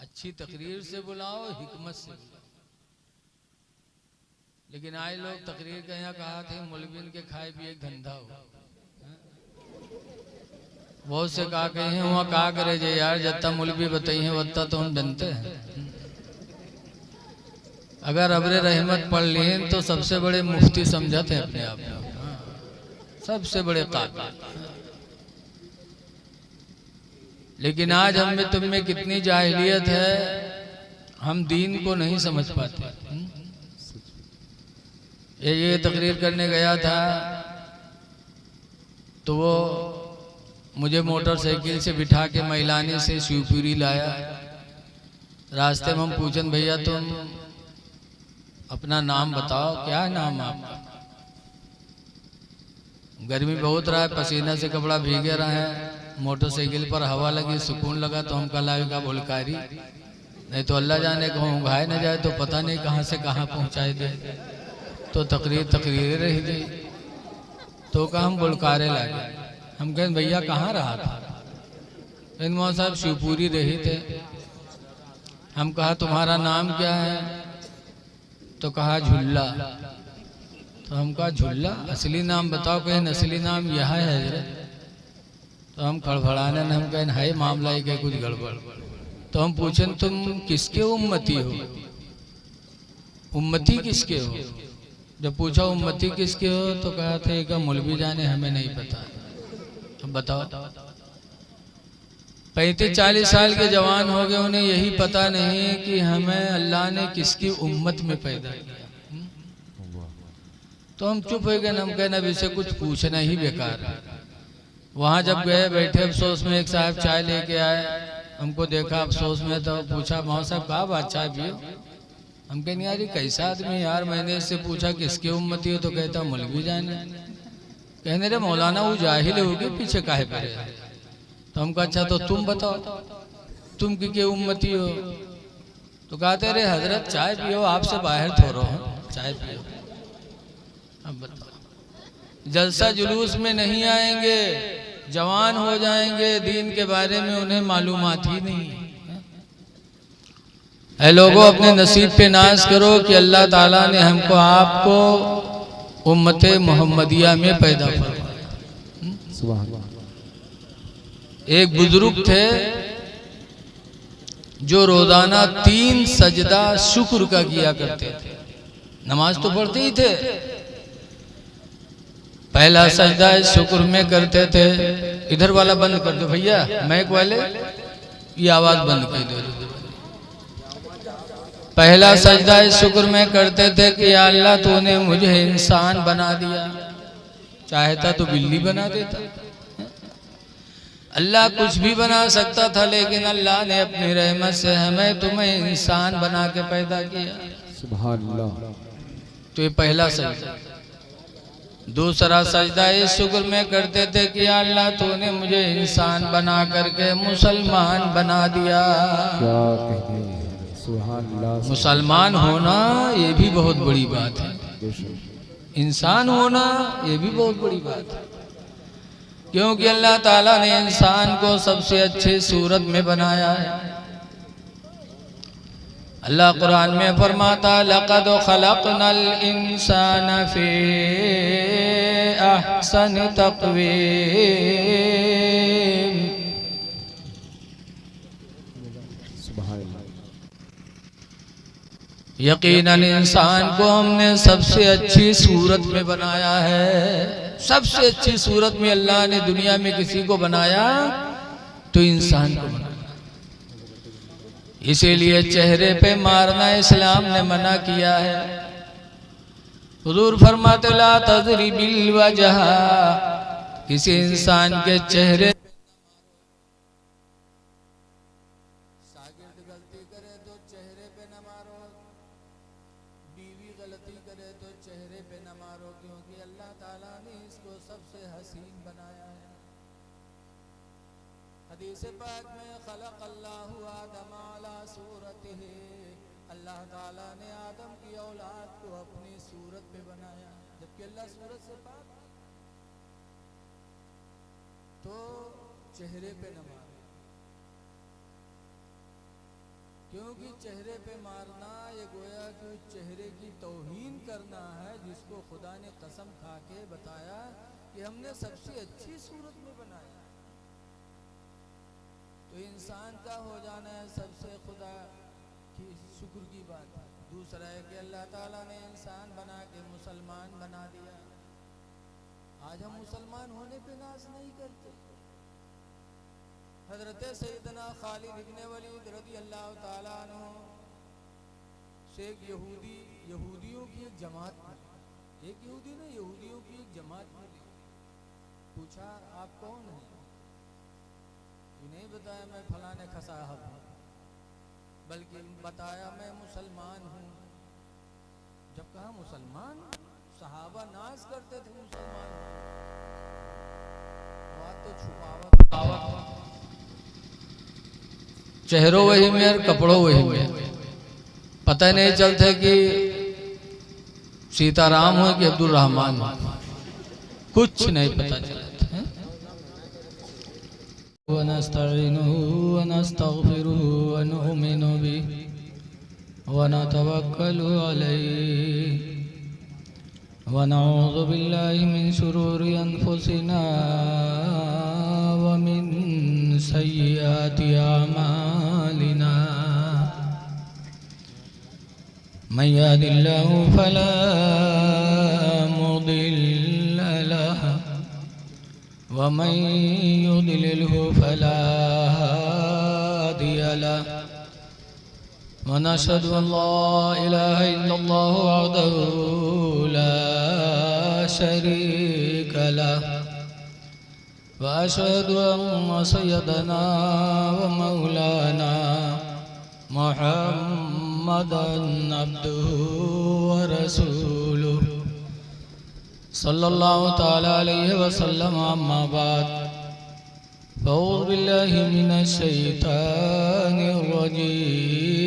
अच्छी तकरीर से बुलाओ, हिकमत से बुलाओ। लेकिन आज लोग तकरीर का यहाँ कहा थे मौलवीन के खाए पिए एक धंधा हो। बहुत से कहा कहे हैं वहाँ कहा करे जे यार जत्ता मौलवी बताई है वत्ता तो हम जानते हैं। अगर अबरे रहमत पढ़ लिए तो सबसे बड़े मुफ्ती समझते हैं अपने आप को, सबसे बड़े काबिल। लेकिन आज हम में तुम में कितनी जाहिलियत है, हम दीन को नहीं समझ पाते। ये तकरीर करने गया था तो वो मुझे मोटरसाइकिल से बिठा के मैलानी से शिवपुरी लाया। रास्ते में हम पूछन भैया तुम अपना नाम बताओ, क्या है नाम आपका? गर्मी बहुत रहा है, पसीना से कपड़ा भीगे रहा है, मोटरसाइकिल पर हवा लगी, सुकून लगा तो हम कहा का बोलकारी, नहीं तो अल्लाह जाने कहूँ घाय न जाए तो पता नहीं कहाँ से कहाँ पहुँचाए दे। तो तकरीर रह गई। तो कहा हम बोलकारे लागे। हम कहें भैया कहाँ रहा था? मौलाना साहब शिवपुरी रहे थे। हम कहा तुम्हारा नाम क्या है? तो कहा झुल्ला। तो हम कहा झुल्ला, असली नाम बताओ। कहें असली नाम यह है हजरत। तो हम खड़बड़ाने हम कहें है मामला ही के कुछ गड़बड़। तो हम पूछें तुम किसके उम्मती हो? उम्मती किसके हो? जब पूछा उम्मती किसके हो तो कहा थे कि मौलवी जाने, हमें नहीं पता। अब बताओ 35-40 साल के जवान हो गए, उन्हें यही पता नहीं कि हमें अल्लाह ने किसकी उम्मत में पैदा किया। तो हम चुप हो गए। हम कहना अब इसे कुछ पूछना ही बेकार है। वहां जब गए बैठे अफसोस में, एक साहब चाय लेके आए, हमको देखा अफसोस में तो पूछा मौलाना साहब कहा बात चाय पियो? हम कहें यार ये कैसा आदमी यार। मैंने इससे पूछा किसके उम्मती हो तो कहता मौलवी जाने। कहने रे मौलाना वो जाहिल होगी पीछे काहे पड़े। तो हम कहा अच्छा तो तुम बताओ तुम की उम्मती हो? तो कहते रे हजरत चाय पियो, आपसे बाहर थोड़ो हूँ, चाय पियो। अब बताओ जलसा जुलूस में नहीं आएंगे, जवान हो जाएंगे, दीन के बारे में उन्हें मालूमात ही नहीं। ऐ लोगों अपने नसीब पे नाज करो कि अल्लाह ताला ने हमको आपको उम्मते मोहम्मदिया में पैदा फरमाया। एक बुजुर्ग थे जो रोजाना 3 सजदा शुक्र का किया करते थे। नमाज तो पढ़ते ही थे। पहला सजदा शुक्र में करते थे। इधर वाला बंद कर दो भैया, मैक वाले ये आवाज बंद कर दो। पहला सजदा शुक्र में करते थे कि या अल्लाह तूने मुझे इंसान बना दिया, चाहता तो बिल्ली बना देता। अल्लाह कुछ भी बना सकता था, लेकिन अल्लाह ने अपनी रहमत से हमें तुम्हें इंसान बना के पैदा किया। सुभान अल्लाह। तो ये पहला सजदा। दूसरा सजदा इस शुक्र में करते थे कि या अल्लाह तूने मुझे इंसान बना करके मुसलमान बना दिया। क्या कहने, सुभान अल्लाह। मुसलमान होना ये भी बहुत बड़ी बात है। इंसान होना ये भी बहुत बड़ी बात है, क्योंकि अल्लाह ताला ने इंसान को सबसे अच्छे सूरत में बनाया है। अल्लाह कुरान में फरमाता लक़द खलक़नल इंसाना फी अहसनि तक़वीम। यकीनन इंसान को हमने सबसे अच्छी सूरत में बनाया है। सबसे अच्छी सूरत में अल्लाह ने दुनिया में किसी को बनाया तो इंसान को बनाया। इसीलिए चेहरे पे मारना इस्लाम ने मना किया है। हुजूर फरमाते ला तज़रिबिल वजह, किसी इंसान के चेहरे शागिर्द गलती करे तो चेहरे पे न मारो, बीवी गलती करे तो चेहरे पे न मारो, क्योंकि अल्लाह ताला ने इसको सबसे हसीन बनाया है। हदीस पाक में खलक़ल्लाहु आदम अला सूरतिही, अल्लाह ताला ने आदम की औलाद को अपनी सूरत पे बनाया, जबकि अल्लाह सूरत से पाक। तो चेहरे पे न मारो। क्योंकि चेहरे पे मारना ये गोया कि उस चेहरे की तौहीन करना है जिसको खुदा ने कसम खा के बताया कि हमने सबसे अच्छी सूरत में बनाया। तो इंसान का हो जाना है सबसे खुदा की शुक्र की बात है। दूसरा है कि अल्लाह ताला ने इंसान बना के मुसलमान बना दिया। आज हम मुसलमान होने पे नाज नहीं करते। हजरत सैयदना खालिद इब्न वलीद रज़ी अल्लाह ताला अन्हु से एक यहूदियों की एक जमात मिली। एक यहूदी ने यहूदियों की एक जमात मिली। पूछा आप कौन हैं? ये नहीं बताया मैं फलाने का साहब हूँ, बल्कि बताया मैं मुसलमान हूँ। जब कहा मुसलमान, सहाबा नाज करते थे मुसलमान, बात तो छुपावत चेहरों वही में और कपड़ों वही में, पता नहीं चलता कि सीताराम हो कि अब्दुल रहमान हो, कुछ नहीं पता चलता। वनस्तईनुहु वनस्तगफिरुहु वनुमिनु बिहि वनतवक्कलु अलैहि वनऊज़ु बिल्लाहि मिन शुरूरि अनफुसिना व मिन सय्यिआति अअमालिना मन यहदिल्लाहु फला मुदिल्ल लहु व मन युद्लिल्हु फला हादिय लहु व नशहदु अन ला इलाहा इल्लल्लाहु वहदहु ला शरीक लहु व अशहदु अन्न सय्यदना व मौलाना मुहम्मदन अब्दुहु व रसूलुहु सल्लल्लाहु तआला अलैहि वसल्लम। अम्मा बाद अऊज़ु बिल्लाहि मिनश शैतानिर रजीम।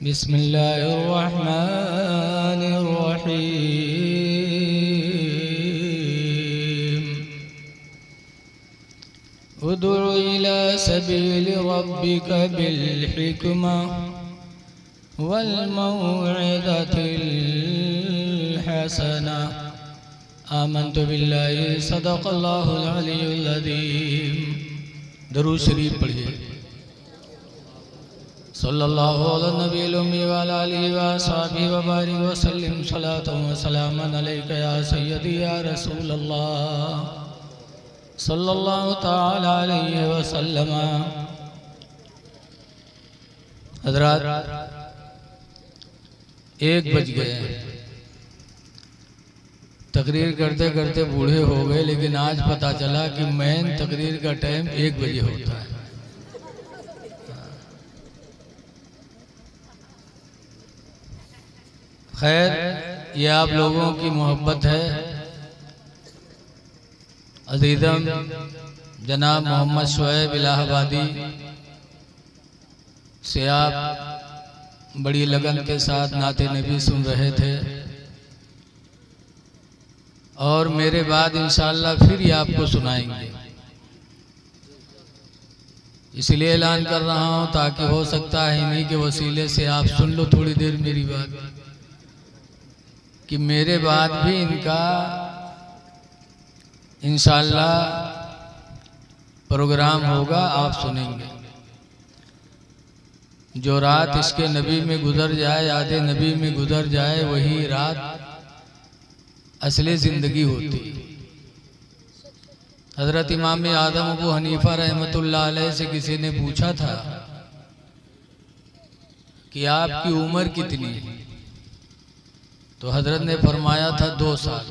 बिस्मिल्लाहिर रहमानिर रहीम। उदउ इला सबीलि रब्बिका बिल हिकमा वल मौइज़तिल हसना। आमन्तु बिल्लाहि सदक़ल्लाहुल अलियुल अज़ीम। दरूद शरीफ पढ़िए। सल्लल्लाहु अलैहि नबील उम्मी व अला आलिहि व अस्हाबिहि व बारिक व सल्लिम सलातन व सलामन अलैका या सय्यदी या रसूलल्लाह सल्लल्लाहु तआला अलैहि व सल्लम। हज़रात 1 बज गए, तकरीर करते करते बूढ़े हो गए, लेकिन आज पता चला कि मेन तकरीर का टाइम 1 बजे होता है। खैर, ये आप लोगों की मोहब्बत है। अज़ीज़म जनाब मोहम्मद शुएब इलाहाबादी से आप बड़ी लगन के साथ नाते नबी सुन रहे थे, और मेरे बाद इंशाअल्लाह फिर ये आपको सुनाएंगे। इसलिए ऐलान कर रहा हूँ ताकि हो सकता है इन्हीं के वसीले से आप सुन लो थोड़ी देर मेरी बात, कि मेरे बाद भी इनका इंशाअल्लाह प्रोग्राम होगा, आप सुनेंगे। जो रात इसके नबी में गुजर जाए, यादे नबी में गुजर जाए, वही रात असली जिंदगी होती। हजरत इमाम आदम अबू हनीफा रहमतुल्लाह अलैह से किसी ने पूछा था कि आपकी उम्र कितनी है, तो हजरत ने फरमाया था 2 साल।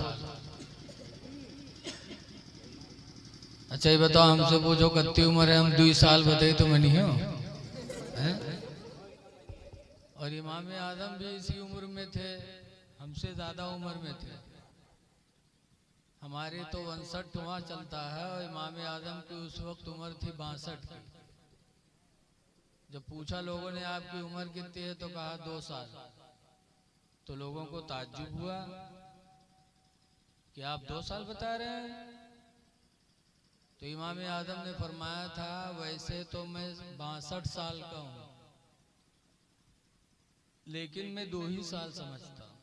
अच्छा ये बताओ, हमसे पूछो कितनी उम्र है, हम 2 साल बताए तो मैं नहीं हूँ। और इमाम आदम भी इसी उम्र में थे, हमसे ज्यादा उम्र में थे। हमारी तो 59वां चलता है और इमाम आदम की उस वक्त उम्र थी 62 की। जब पूछा लोगों ने आपकी उम्र कितनी है, तो कहा 2 साल। तो लोगों को ताज्जुब हुआ कि आप 2 साल बता रहे हैं। तो इमाम आदम ने फरमाया था वैसे तो मैं 62 साल का हूं, लेकिन मैं 2 ही साल समझता हूं।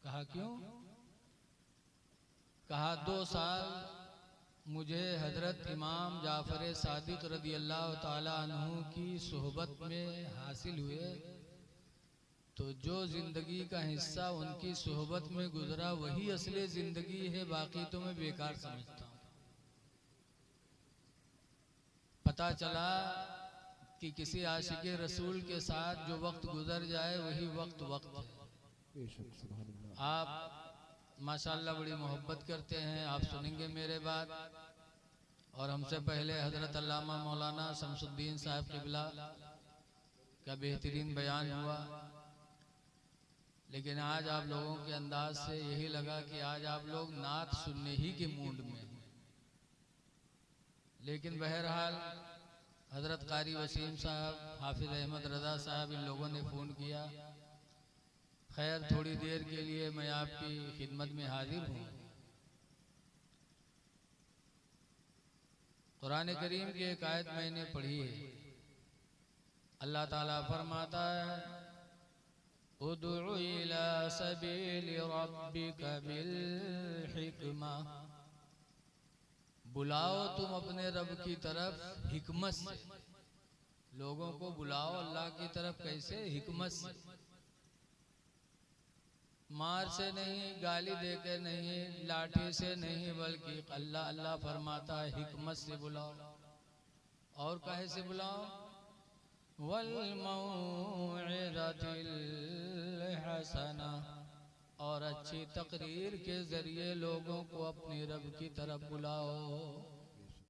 कहा क्यों? कहा 2 साल मुझे हजरत इमाम जाफर सादिक रदी अल्लाह ताला अन्हु की सोहबत में हासिल हुए, तो जो जिंदगी का हिस्सा उनकी सोहबत में गुजरा वही असली जिंदगी है, बाकी तो मैं बेकार समझता हूँ। पता चला कि किसी आशिक़े रसूल के साथ जो वक्त गुजर जाए वही वक्त है। आप माशाअल्लाह बड़ी मोहब्बत करते हैं, आप सुनेंगे मेरे बात। और हमसे पहले हजरत अल्लामा मौलाना शमसुद्दीन साहब क़िबला का बेहतरीन बयान हुआ, लेकिन आज आप लोगों के अंदाज से यही लगा कि आज आप लोग नात सुनने ही के मूड में हैं। लेकिन बहरहाल हजरत कारी वसीम साहब, हाफिज अहमद रजा साहब, इन लोगों ने फ़ोन किया। खैर थोड़ी देर के लिए मैं आपकी खिदमत में हाजिर हूँ। कुरान करीम की एक आयत मैंने पढ़ी है। अल्लाह ताला फरमाता है उदउ इला सबील रब्बिका बिल हिकमा, बुलाओ तुम अपने रब की तरफ हिकमत से। लोगों को बुलाओ अल्लाह की तरफ कैसे? हिकमत से, मार से नहीं, गाली देकर नहीं, लाठी से नहीं, बल्कि अल्लाह अल्लाह फरमाता है हिकमत से बुलाओ। और काहे से बुलाओ? वल मौइज़तिल हसना, और अच्छी तकरीर के जरिए लोगों को अपने रब की तरफ बुलाओ।